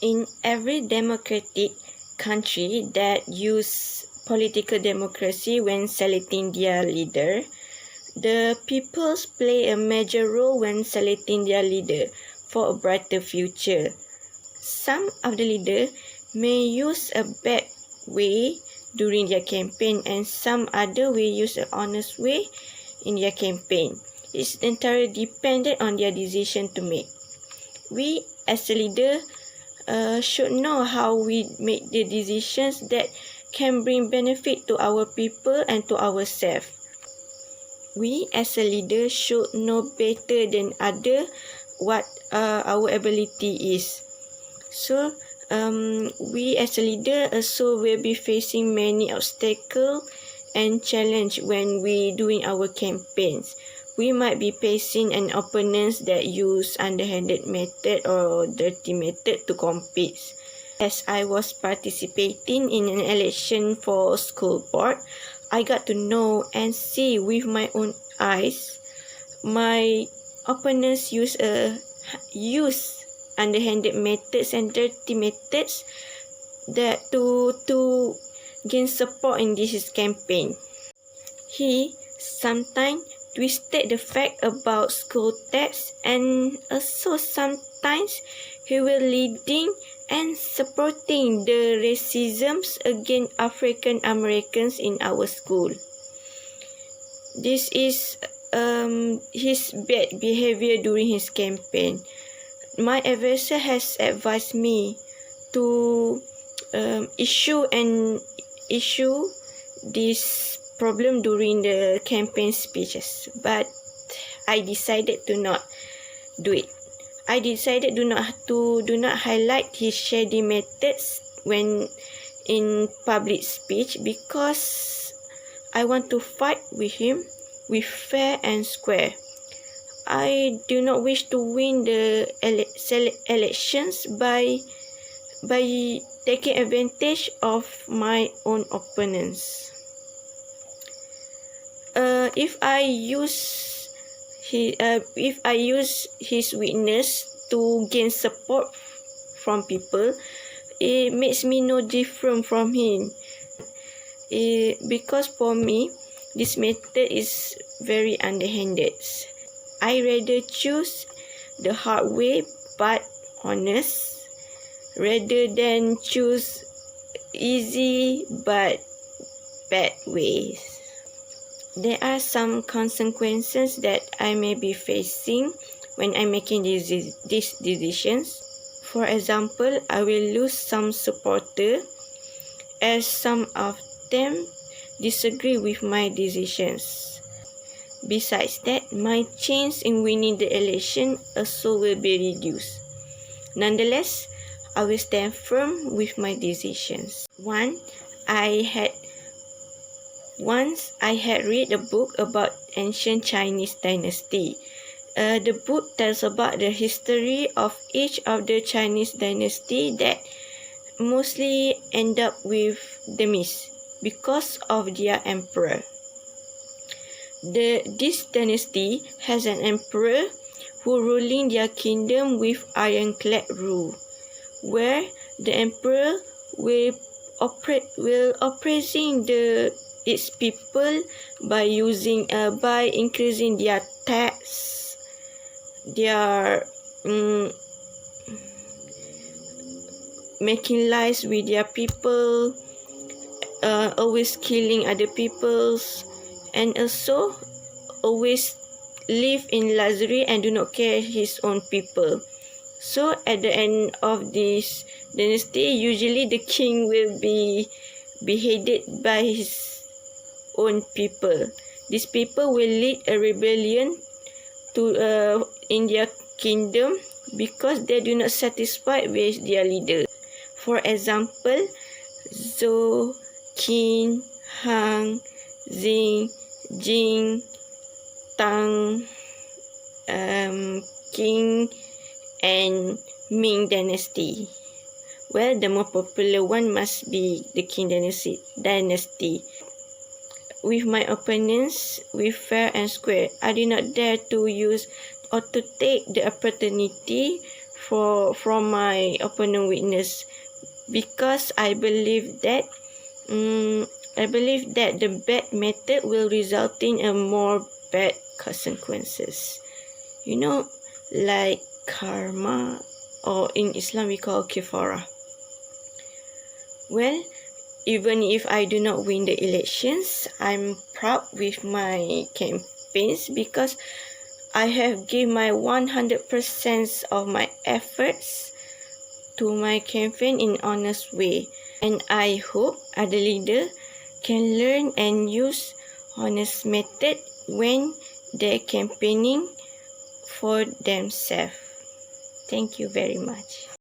In every democratic country that use political democracy when selecting their leader, the peoples play a major role when selecting their leader for a brighter future. Some of the leaders may use a bad way during their campaign and some other will use an honest way in their campaign. It's entirely dependent on their decision to make. We as a leader should know how we make the decisions that can bring benefit to our people and to ourselves. We as a leader should know better than others what our ability is. So, we as a leader also will be facing many obstacles and challenge when we doing our campaigns. We might be facing an opponents that use underhanded method or dirty method to compete. As I was participating in an election for school board, I got to know and see with my own eyes my opponents use underhanded methods and dirty methods that to gain support in this campaign. He sometimes twisted the fact about school tax and also sometimes he will leading and supporting the racism against African Americans in our school. This is his bad behavior during his campaign. My advisor has advised me to issue this problem during the campaign speeches, but I decided to not do it. I decided do not highlight his shady methods when in public speech because I want to fight with him with fair and square. I do not wish to win the elections by taking advantage of my own opponents. If I use his weakness to gain support from people, it makes me no different from him. Because for me, this method is very underhanded. I rather choose the hard way but honest rather than choose easy but bad ways. There are some consequences that I may be facing when I'm making these decisions. For example, I will lose some supporters as some of them disagree with my decisions. Besides that, my chance in winning the election also will be reduced. Nonetheless, I will stand firm with my decisions. Once I had read a book about ancient Chinese dynasty. The book tells about the history of each of the Chinese dynasty that mostly end up with demise because of their emperor. This dynasty has an emperor who ruling their kingdom with ironclad rule, where the emperor will oppressing its people by increasing their tax, their making lies with their people, always killing other peoples, and also always live in luxury and do not care his own people. So at the end of this dynasty, usually the king will be beheaded by his own people. These people will lead a rebellion in their kingdom because they do not satisfied with their leader. For example, Zhou, Qin, Han, Jing, Tang, Qing, and Ming dynasty. Well, the more popular one must be the Qing dynasty. With my opponents, with fair and square, I did not dare to use or to take the opportunity from my opponent witness, because I believe that the bad method will result in a more bad consequences. Like karma, or in Islam we call kafara. Well, even if I do not win the elections, I'm proud with my campaigns because I have given my 100% of my efforts to my campaign in honest way, and I hope other leaders can learn and use honest method when they're campaigning for themselves. Thank you very much.